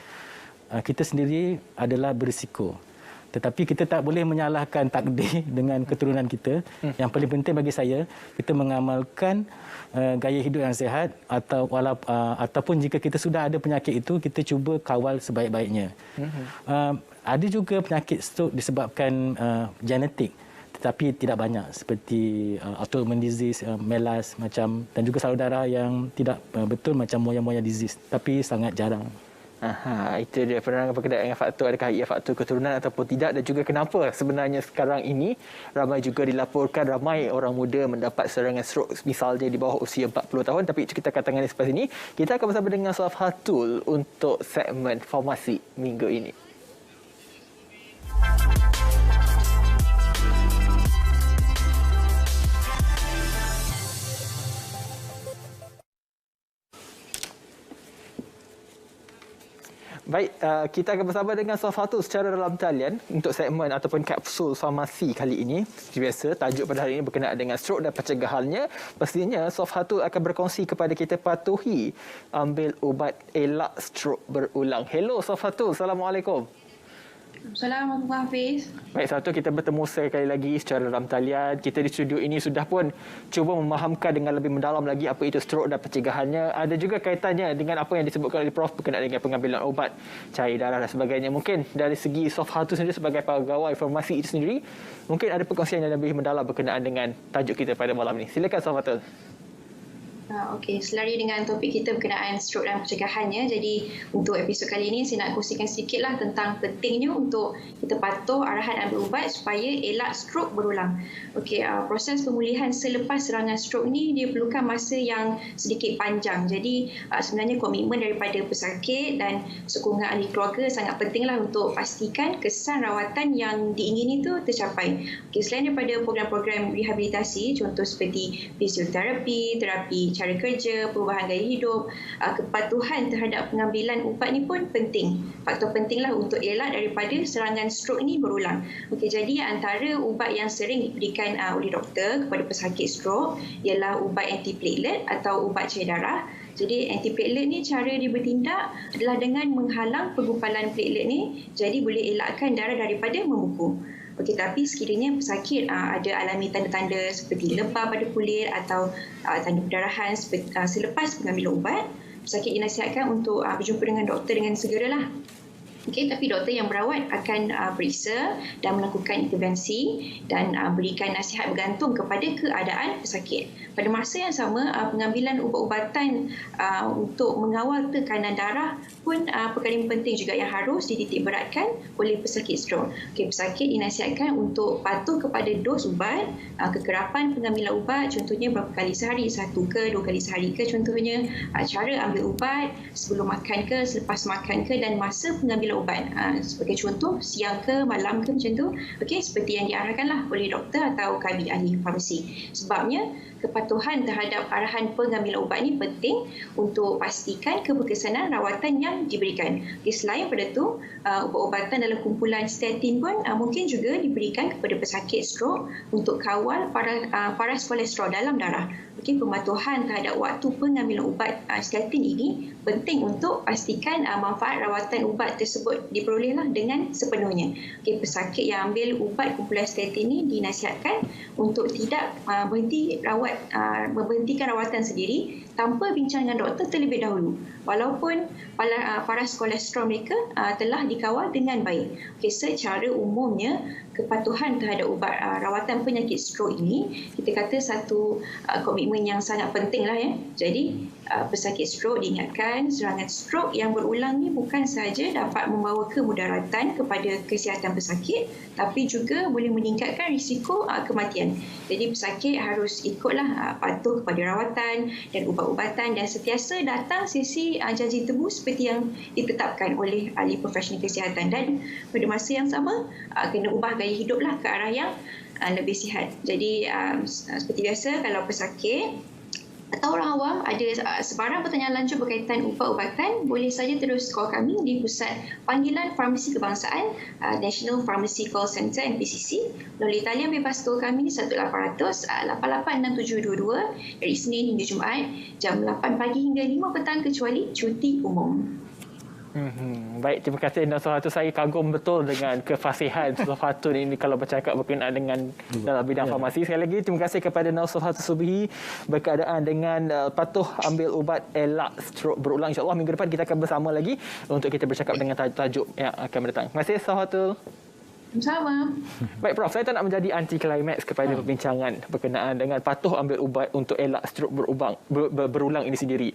kita sendiri adalah berisiko. Tetapi kita tak boleh menyalahkan takdir dengan keturunan kita. Yang paling penting bagi saya, kita mengamalkan gaya hidup yang sihat ataupun jika kita sudah ada penyakit itu, kita cuba kawal sebaik-baiknya. Ada juga penyakit stroke disebabkan genetik, tetapi tidak banyak seperti autoimmune disease, melas macam, dan juga salur darah yang tidak betul macam moya-moya disease, tapi sangat jarang. Itu dia penerangan berkaitan dengan faktor, adakah ia faktor keturunan ataupun tidak, dan juga kenapa sebenarnya sekarang ini ramai juga dilaporkan ramai orang muda mendapat serangan stroke misalnya di bawah usia 40 tahun. Tapi itu kita akan tangani selepas ini. Kita akan bersama dengan Safhatul untuk segmen Formasi minggu ini. Baik, kita akan bersama dengan Safhatul secara dalam talian untuk segmen ataupun kapsul farmasi kali ini. Seperti biasa, tajuk pada hari ini berkenaan dengan stroke dan pencegahannya. Pastinya Safhatul akan berkongsi kepada kita patuhi ambil ubat elak stroke berulang. Hello Safhatul, Assalamualaikum. Assalamualaikum Hafiz. Baik, satu kita bertemu sekali lagi secara dalam talian. Kita di studio ini sudah pun cuba memahamkan dengan lebih mendalam lagi apa itu stroke dan pencegahannya. Ada juga kaitannya dengan apa yang disebutkan oleh Prof berkenaan dengan pengambilan ubat, cair darah dan sebagainya. Mungkin dari segi Safhatul sendiri sebagai pegawai farmasi itu sendiri, mungkin ada perkongsian yang lebih mendalam berkenaan dengan tajuk kita pada malam ini. Silakan Safhatul. Okey, selari dengan topik kita berkenaan stroke dan pencegahannya. Jadi untuk episod kali ini saya nak kongsikan sedikitlah tentang pentingnya untuk kita patuh arahan ambil ubat supaya elak stroke berulang. Okey, proses pemulihan selepas serangan stroke ni dia perlukan masa yang sedikit panjang. Jadi sebenarnya komitmen daripada pesakit dan sokongan ahli keluarga sangat pentinglah untuk pastikan kesan rawatan yang diingini itu tercapai. Okey, selain daripada program-program rehabilitasi contoh seperti fisioterapi, terapi cara kerja, perubahan gaya hidup, kepatuhan terhadap pengambilan ubat ni pun penting. Faktor pentinglah untuk elak daripada serangan stroke ni berulang. Okey, jadi antara ubat yang sering diberikan oleh doktor kepada pesakit stroke ialah ubat antiplatelet atau ubat cair darah. Jadi antiplatelet ni cara dia bertindak adalah dengan menghalang penggumpalan platelet ni, jadi boleh elakkan darah daripada membuku. Okey, tapi sekiranya pesakit ada alami tanda-tanda seperti lebam pada kulit atau tanda perdarahan selepas pengambilan ubat, pesakit dinasihatkan untuk berjumpa dengan doktor dengan segeralah. Okey, tapi doktor yang berawat akan periksa dan melakukan intervensi dan berikan nasihat bergantung kepada keadaan pesakit. Pada masa yang sama, pengambilan ubat-ubatan untuk mengawal tekanan darah pun perkara yang penting juga yang harus dititikberatkan oleh pesakit stroke. Okey, pesakit dinasihatkan untuk patuh kepada dos ubat, kekerapan pengambilan ubat, contohnya berapa kali sehari, 1 ke 2 kali sehari ke contohnya, cara ambil ubat, sebelum makan ke, selepas makan ke, dan masa pengambilan ubat. Sebagai contoh, siang ke, malam ke macam tu. Okey, seperti yang diarahkanlah oleh doktor atau kami ahli farmasi. Sebabnya, kepatuhan terhadap arahan pengambilan ubat ni penting untuk pastikan keberkesanan rawatan yang diberikan. Okay, selain pada tu, ubat-ubatan dalam kumpulan statin pun mungkin juga diberikan kepada pesakit stroke untuk kawal paras kolesterol dalam darah. Okay, pematuhan terhadap waktu pengambilan ubat statin ini penting untuk pastikan manfaat rawatan ubat tersebut diperolehlah dengan sepenuhnya. Okay, pesakit yang ambil ubat kumpulan statin ini dinasihatkan untuk tidak memberhentikan rawatan sendiri tanpa bincang dengan doktor terlebih dahulu, walaupun paras kolesterol mereka telah dikawal dengan baik. Okay, secara umumnya kepatuhan terhadap ubat rawatan penyakit stroke ini kita kata satu komitmen yang sangat penting lah ya. Jadi pesakit stroke diingatkan serangan stroke yang berulang ni bukan sahaja dapat membawa kemudaratan kepada kesihatan pesakit, tapi juga boleh meningkatkan risiko kematian. Jadi pesakit harus ikutlah patuh kepada rawatan dan ubat-ubatan dan sentiasa datang sesi janji tebus seperti yang ditetapkan oleh ahli profesional kesihatan, dan pada masa yang sama kena ubah gaya hiduplah ke arah yang lebih sihat. Jadi seperti biasa kalau pesakit atau orang awam ada sebarang pertanyaan lanjut berkaitan ubat-ubatan, boleh saja terus call kami di Pusat Panggilan Farmasi Kebangsaan, National Pharmacy Call Center NPCC, melalui talian bebas tol kami 1800 886722 dari Isnin hingga Jumaat jam 8 pagi hingga 5 petang kecuali cuti umum. Baik, terima kasih Nur Sofatun. Saya kagum betul dengan kefasihan Sofatun ini kalau bercakap berkenaan dengan dalam bidang farmasi. Sekali lagi terima kasih kepada Nur Sofatun Subhi berkenaan dengan patuh ambil ubat elak strok berulang. InsyaAllah minggu depan kita akan bersama lagi untuk kita bercakap dengan tajuk yang akan mendatang. Terima kasih Sofatun. Sama. Baik Prof, saya tak nak menjadi anti climax kepada perbincangan berkenaan dengan patuh ambil ubat untuk elak strok berulang ini sendiri.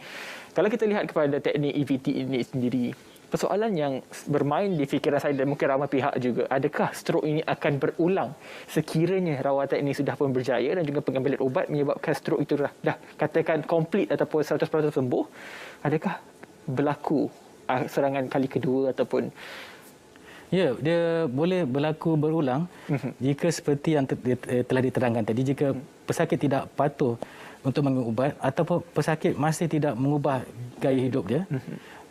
Kalau kita lihat kepada teknik EVT ini sendiri, persoalan yang bermain di fikiran saya dan mungkin ramai pihak juga, adakah strok ini akan berulang sekiranya rawatan ini sudah pun berjaya dan juga pengambilan ubat menyebabkan strok itu dah katakan komplit ataupun 100% sembuh, adakah berlaku serangan kali kedua ataupun ya, dia boleh berlaku berulang jika seperti yang telah diterangkan tadi, jika pesakit tidak patuh untuk mengambil ubat ataupun pesakit masih tidak mengubah gaya hidup dia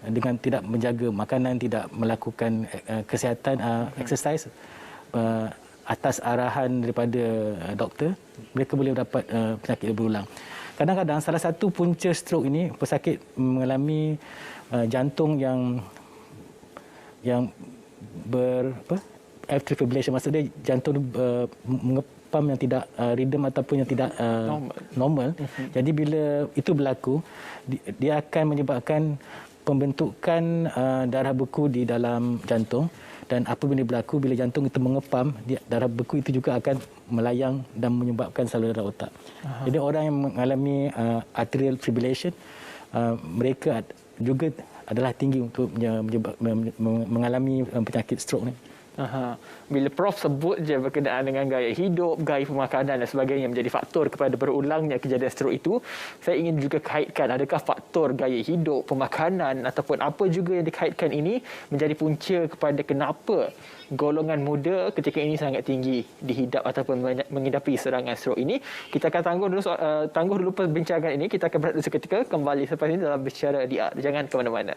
dengan tidak menjaga makanan, tidak melakukan kesihatan, exercise atas arahan daripada doktor, mereka boleh dapat penyakit berulang. Kadang-kadang salah satu punca strok ini, pesakit mengalami jantung yang atrial fibrillation, maksudnya jantung mengepam yang tidak rhythm ataupun yang tidak normal. Jadi bila itu berlaku, dia akan menyebabkan pembentukan darah beku di dalam jantung, dan apabila berlaku bila jantung itu mengepam, darah beku itu juga akan melayang dan menyebabkan saluran darah otak. Jadi orang yang mengalami atrial fibrillation, mereka juga adalah tinggi untuk mengalami penyakit strok ni. Bila Prof sebut je berkenaan dengan gaya hidup, gaya pemakanan dan sebagainya menjadi faktor kepada berulangnya kejadian strok itu, saya ingin juga kaitkan adakah faktor gaya hidup, pemakanan ataupun apa juga yang dikaitkan ini menjadi punca kepada kenapa golongan muda ketika ini sangat tinggi dihidap ataupun mengidapi serangan strok ini. Kita akan tangguh dulu perbincangan ini. Kita akan berehat seketika, kembali selepas ini dalam Bicara DR. Jangan ke mana-mana.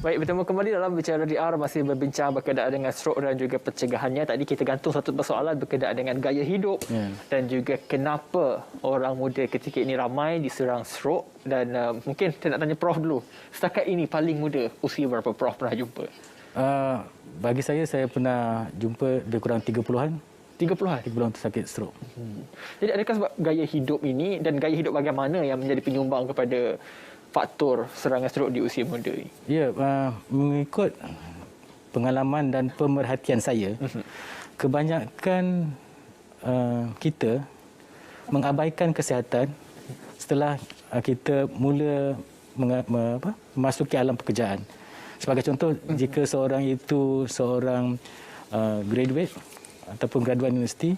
Baik, bertemu kembali dalam Bicara DR, masih berbincang berkenaan dengan strok dan juga pencegahannya. Tadi kita gantung satu persoalan berkenaan dengan gaya hidup dan juga kenapa orang muda ketika ini ramai diserang strok. Dan mungkin saya nak tanya Prof dulu. Setakat ini paling muda usia berapa Prof pernah jumpa? Bagi saya pernah jumpa lebih kurang 30-an. 30-an? 30-an tu sakit strok. Jadi adakah sebab gaya hidup ini dan gaya hidup bagaimana yang menjadi penyumbang kepada faktor serangan strok di usia muda ini? Ya, mengikut pengalaman dan pemerhatian saya, kebanyakan kita mengabaikan kesihatan setelah kita mula memasuki alam pekerjaan. Sebagai contoh, jika seorang itu seorang graduate ataupun graduan universiti,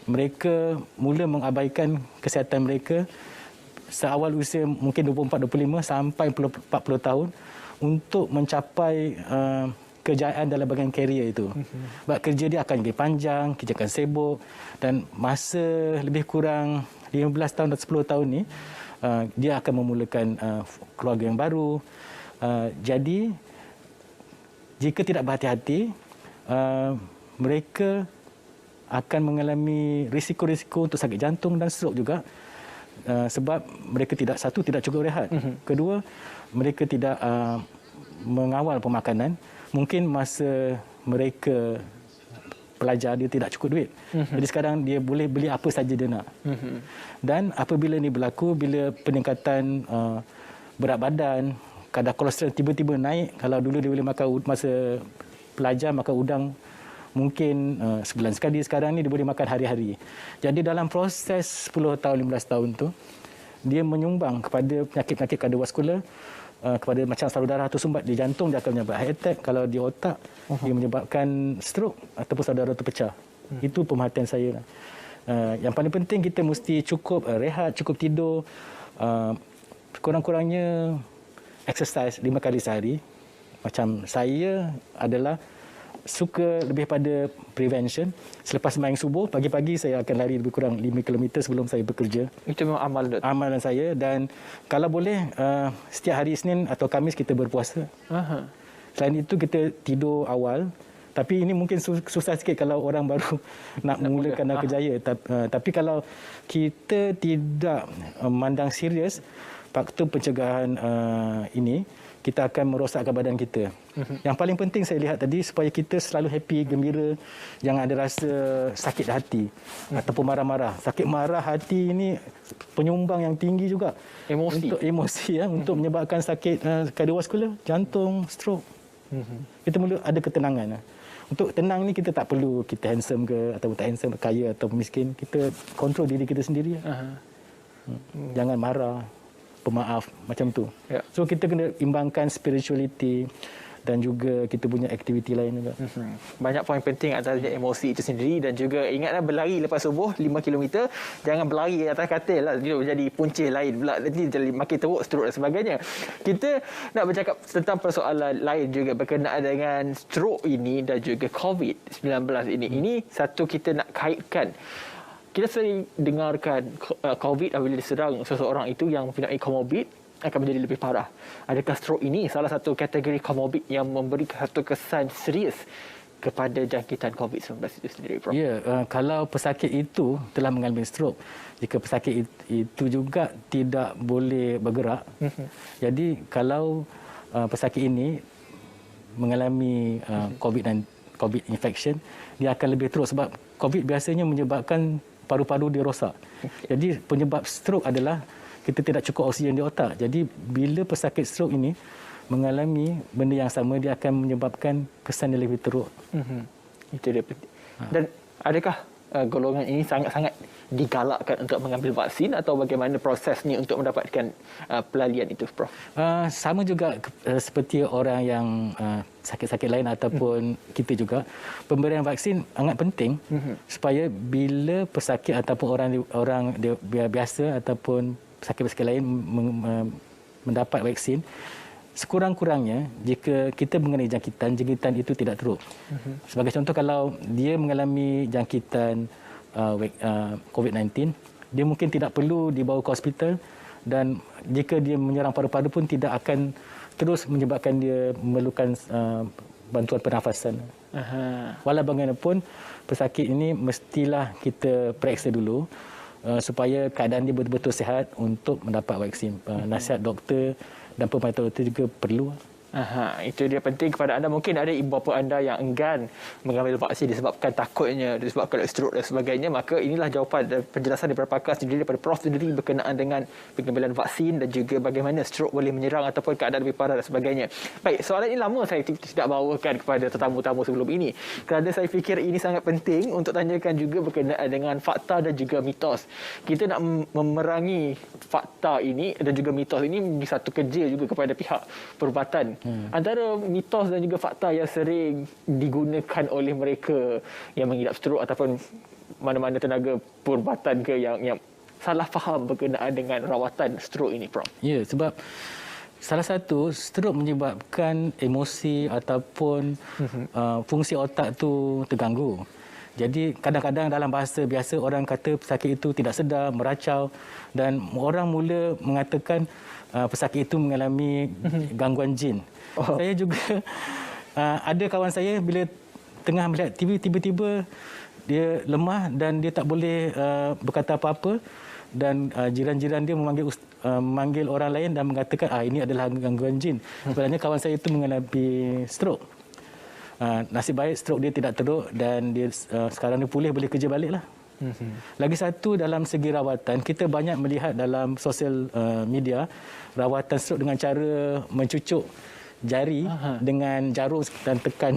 mereka mula mengabaikan kesihatan mereka seawal usia mungkin 24-25 sampai 40 tahun untuk mencapai kejayaan dalam bahagian karier itu. Sebab kerja dia akan lebih panjang, kerja akan sibuk, dan masa lebih kurang 15 tahun atau 10 tahun ni dia akan memulakan keluarga yang baru. Jadi jika tidak berhati-hati, mereka akan mengalami risiko-risiko untuk sakit jantung dan strok juga. Sebab mereka tidak cukup rehat. Kedua, mereka tidak mengawal pemakanan. Mungkin masa mereka pelajar dia tidak cukup duit. Jadi sekarang dia boleh beli apa saja dia nak. Dan apabila ini berlaku, bila peningkatan berat badan, kadar kolesterol tiba-tiba naik, kalau dulu dia boleh makan masa pelajar makan udang mungkin sebulan sekali, sekarang ni dia boleh makan hari-hari. Jadi dalam proses 10 tahun, 15 tahun tu, dia menyumbang kepada penyakit-penyakit kardiovaskular, kepada macam saluran darah tersumbat di jantung, dia akan menyebabkan heart attack. Kalau di otak, dia menyebabkan stroke ataupun saluran darah terpecah. Itu pemerhatian saya. Yang paling penting kita mesti cukup rehat, cukup tidur, kurang-kurangnya exercise 5 kali sehari. Macam saya adalah suka lebih pada prevention. Selepas sembahyang subuh, pagi-pagi saya akan lari lebih kurang 5 km sebelum saya bekerja. Itu memang amalan saya. Dan kalau boleh, setiap hari Isnin atau Khamis kita berpuasa. Aha. Selain itu, kita tidur awal. Tapi ini mungkin susah sikit kalau orang baru nak mulakan nak kerjaya. Tapi kalau kita tidak memandang serius faktor pencegahan ini, kita akan merosakkan badan kita. Yang paling penting saya lihat tadi, supaya kita selalu happy, gembira, jangan ada rasa sakit hati ataupun marah-marah. Sakit marah hati ini penyumbang yang tinggi juga. Untuk emosi, untuk menyebabkan sakit kardiovaskular, jantung, stroke. Kita perlu ada ketenangan. Untuk tenang ni kita tak perlu kita handsome ke ataupun tak handsome, kaya atau miskin. Kita kontrol diri kita sendiri. Jangan marah, pemaaf, macam tu. Ya. So kita kena imbangkan spirituality dan juga kita punya aktiviti lain juga. Banyak poin penting antaranya emosi itu sendiri, dan juga ingatlah berlari lepas subuh 5 km, jangan berlari atas katil lah, jadi punca lain pula, nanti jadi makin teruk, stroke dan sebagainya. Kita nak bercakap tentang persoalan lain juga berkenaan dengan stroke ini dan juga COVID-19 ini. Ini satu kita nak kaitkan. Kita sering dengarkan COVID apabila diserang seseorang itu yang mempunyai komorbid akan menjadi lebih parah. Adakah stroke ini salah satu kategori komorbid yang memberi satu kesan serius kepada jangkitan COVID-19 itu sendiri, Prof? Ya, kalau pesakit itu telah mengalami stroke, jika pesakit itu juga tidak boleh bergerak, jadi kalau pesakit ini mengalami COVID infection, dia akan lebih teruk sebab COVID biasanya menyebabkan paru-paru dia rosak. Jadi penyebab stroke adalah kita tidak cukup oksigen di otak. Jadi bila pesakit stroke ini mengalami benda yang sama, dia akan menyebabkan kesan yang lebih teruk. Itu dia penting. Dan adakah golongan ini sangat-sangat digalakkan untuk mengambil vaksin, atau bagaimana prosesnya untuk mendapatkan pelalian itu, Prof? Sama juga seperti orang yang sakit-sakit lain ataupun kita juga, pemberian vaksin sangat penting supaya bila pesakit ataupun orang biasa ataupun pesakit-pesakit lain mendapat vaksin, sekurang-kurangnya jika kita mengenai jangkitan itu tidak teruk. Sebagai contoh, kalau dia mengalami jangkitan COVID-19, dia mungkin tidak perlu dibawa ke hospital, dan jika dia menyerang paru-paru pun tidak akan terus menyebabkan dia memerlukan bantuan pernafasan. Walau bagaimanapun, pesakit ini mestilah kita periksa dulu supaya keadaan dia betul-betul sihat untuk mendapat vaksin. Nasihat doktor dan pemantauan doktor juga perlu. Itu dia penting kepada anda. Mungkin ada ibu bapa anda yang enggan mengambil vaksin disebabkan takutnya, disebabkan stroke dan sebagainya. Maka inilah jawapan dan penjelasan daripada pakar sendiri, daripada Prof sendiri berkenaan dengan pengambilan vaksin dan juga bagaimana stroke boleh menyerang ataupun keadaan lebih parah dan sebagainya. Baik, soalan ini lama saya tidak bawakan kepada tetamu-tamu sebelum ini, kerana saya fikir ini sangat penting untuk tanyakan juga berkenaan dengan fakta dan juga mitos. Kita nak memerangi fakta ini dan juga mitos ini menjadi satu kerja juga kepada pihak perubatan. Antara mitos dan juga fakta yang sering digunakan oleh mereka yang mengidap stroke ataupun mana-mana tenaga perubatan ke yang salah faham berkenaan dengan rawatan stroke ini, Prof? Ya, sebab salah satu, stroke menyebabkan emosi ataupun fungsi otak tu terganggu. Jadi kadang-kadang dalam bahasa biasa orang kata pesakit itu tidak sedar, meracau, dan orang mula mengatakan pesakit itu mengalami gangguan jin. Saya juga ada kawan saya bila tengah melihat TV, tiba-tiba dia lemah dan dia tak boleh berkata apa-apa, dan jiran-jiran dia memanggil orang lain dan mengatakan ini adalah gangguan jin. Sebenarnya kawan saya itu mengalami stroke. Nasib baik stroke dia tidak teruk dan dia sekarang ni pulih, boleh kerja balik lah. Lagi satu, dalam segi rawatan, kita banyak melihat dalam sosial media rawatan stroke dengan cara mencucuk jari dengan jarum dan tekan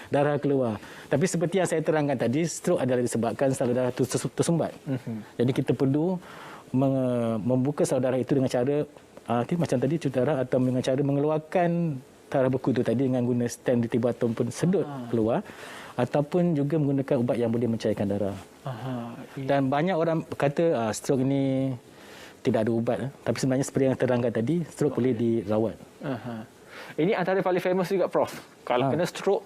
darah keluar. Tapi seperti yang saya terangkan tadi, stroke adalah disebabkan saluran darah itu tersumbat. Jadi kita perlu membuka saluran darah itu dengan cara macam tadi, cuci darah, atau dengan cara mengeluarkan darah beku itu tadi dengan guna stand di tiba ataupun sedut keluar, ataupun juga menggunakan ubat yang boleh mencairkan darah. Dan banyak orang kata stroke ini tidak ada ubat. Tapi sebenarnya seperti yang terangkan tadi, stroke boleh dirawat. Ini antara paling famous juga, Prof. Kalau kena stroke,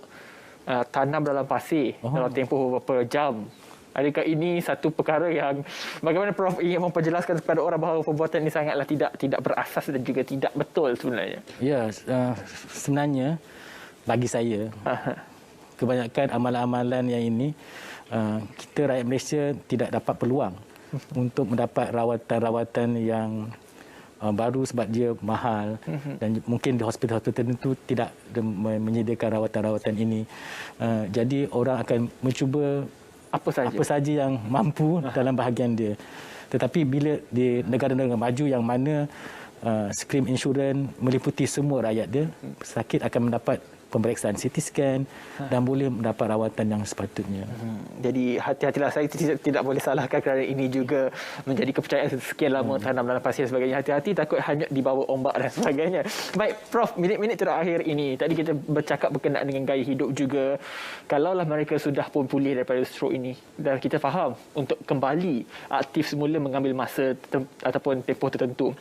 tanam dalam pasir dalam tempoh beberapa jam. Adakah ini satu perkara yang bagaimana Prof ingin memperjelaskan kepada orang bahawa perbuatan ini sangatlah tidak berasas dan juga tidak betul sebenarnya? Ya, sebenarnya bagi saya kebanyakan amalan-amalan yang ini kita rakyat Malaysia tidak dapat peluang untuk mendapat rawatan-rawatan yang baru sebab dia mahal dan mungkin di hospital-hospital itu tidak menyediakan rawatan-rawatan ini. Jadi orang akan mencuba apa saja yang mampu dalam bahagian dia. Tetapi bila di negara-negara maju yang mana skrim insurans meliputi semua rakyat dia, pesakit akan mendapat pemeriksaan CT scan dan boleh mendapat rawatan yang sepatutnya. Jadi hati-hatilah, saya tidak boleh salahkan kerana ini juga menjadi kepercayaan sekian lama tanam dalam pasir dan sebagainya. Hati-hati takut hanyut di bawah ombak dan sebagainya. Baik Prof, minit-minit terakhir ini tadi kita bercakap berkenaan dengan gaya hidup juga. Kalaulah mereka sudah pun pulih daripada stroke ini dan kita faham untuk kembali aktif semula mengambil masa ataupun tempoh tertentu,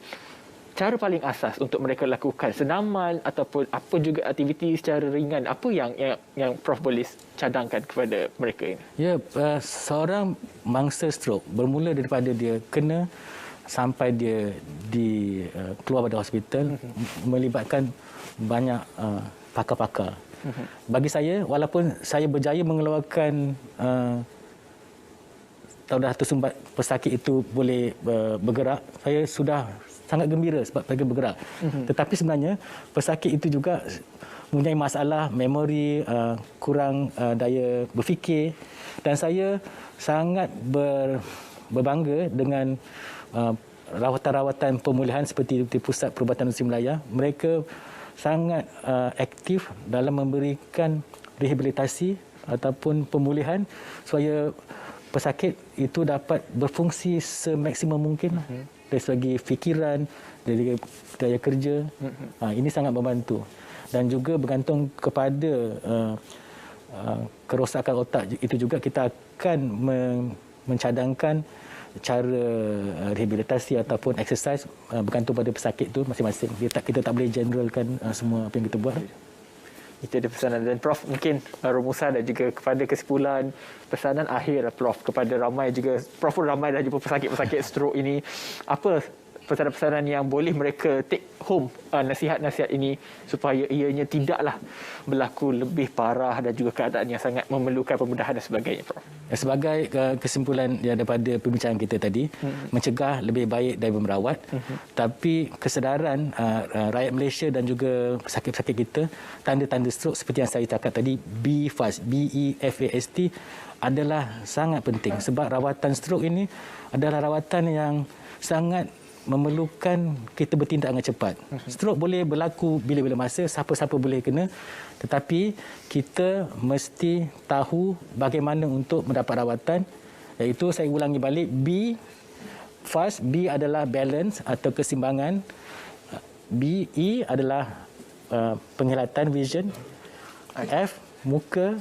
cara paling asas untuk mereka lakukan senaman ataupun apa juga aktiviti secara ringan, apa yang Prof boleh cadangkan kepada mereka ini? Ya, seorang mangsa stroke bermula daripada dia kena sampai dia keluar pada hospital melibatkan banyak pakar-pakar. Bagi saya, walaupun saya berjaya mengeluarkan dah tersumbat pesakit itu boleh bergerak, saya sudah sangat gembira sebab mereka bergerak. Tetapi sebenarnya pesakit itu juga mempunyai masalah memori, kurang daya berfikir, dan saya sangat berbangga dengan rawatan-rawatan pemulihan seperti di Pusat Perubatan Musim Melaya. Mereka sangat aktif dalam memberikan rehabilitasi ataupun pemulihan supaya pesakit itu dapat berfungsi semaksimum mungkin dari segi fikiran, dari daya kerja. Ini sangat membantu. Dan juga bergantung kepada kerosakan otak itu juga kita akan mencadangkan cara rehabilitasi ataupun exercise bergantung pada pesakit itu masing-masing. Kita tak boleh generalkan semua apa yang kita buat. Itu ada pesanan. Dan Prof, mungkin rumusan dan juga kepada kesimpulan pesanan akhir Prof kepada ramai juga, Prof pun ramai dah jumpa pesakit-pesakit stroke ini, apa pesanan-pesanan yang boleh mereka take home nasihat-nasihat ini supaya ianya tidaklah berlaku lebih parah dan juga keadaan yang sangat memerlukan pembedahan dan sebagainya, Prof? Sebagai kesimpulan daripada perbincangan kita tadi, mencegah lebih baik daripada merawat. Tapi kesedaran rakyat Malaysia dan juga pesakit-pesakit kita, tanda-tanda stroke seperti yang saya cakap tadi, BEFAST, BEFAST adalah sangat penting sebab rawatan stroke ini adalah rawatan yang sangat memerlukan kita bertindak dengan cepat. Stroke boleh berlaku bila-bila masa, siapa-siapa boleh kena, tetapi kita mesti tahu bagaimana untuk mendapat rawatan, iaitu saya ulangi balik, B, fast, B adalah balance atau keseimbangan, B, E adalah penglihatan, vision, F, muka,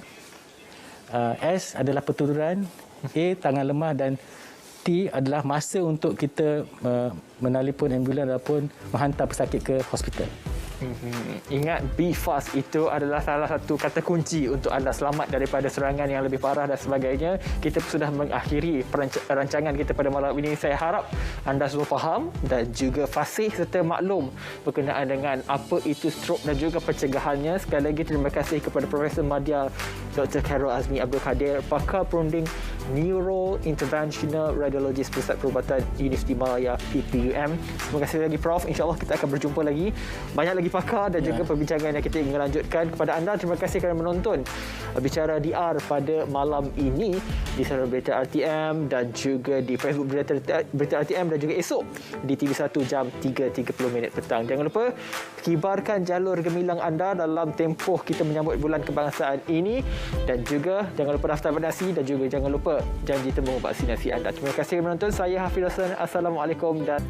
S adalah pertuturan, A, tangan lemah, dan T adalah masa untuk kita menelpon ambulans ataupun menghantar pesakit ke hospital. Ingat, be fast itu adalah salah satu kata kunci untuk anda selamat daripada serangan yang lebih parah dan sebagainya. Kita sudah mengakhiri rancangan kita pada malam ini. Saya harap anda semua faham dan juga fasih serta maklum berkenaan dengan apa itu stroke dan juga pencegahannya. Sekali lagi terima kasih kepada Profesor Madya Dr. Carol Azmi Abdul Kadir, pakar perunding Neurointerventional Radiologist Pusat Perubatan Universiti Malaya PPUM. Terima kasih lagi Prof. InsyaAllah kita akan berjumpa lagi. Banyak lagi pakar dan juga perbincangan yang kita ingin lanjutkan. Kepada anda, terima kasih kerana menonton Bicara DR pada malam ini di saluran Berita RTM dan juga di Facebook Berita RTM dan juga esok di TV1 jam 3.30 petang. Jangan lupa kibarkan jalur gemilang anda dalam tempoh kita menyambut bulan kebangsaan ini, dan juga jangan lupa daftar vaksinasi dan juga jangan lupa janji temu vaksinasi anda. Terima kasih kerana menonton. Saya Hafiz Hasan. Assalamualaikum dan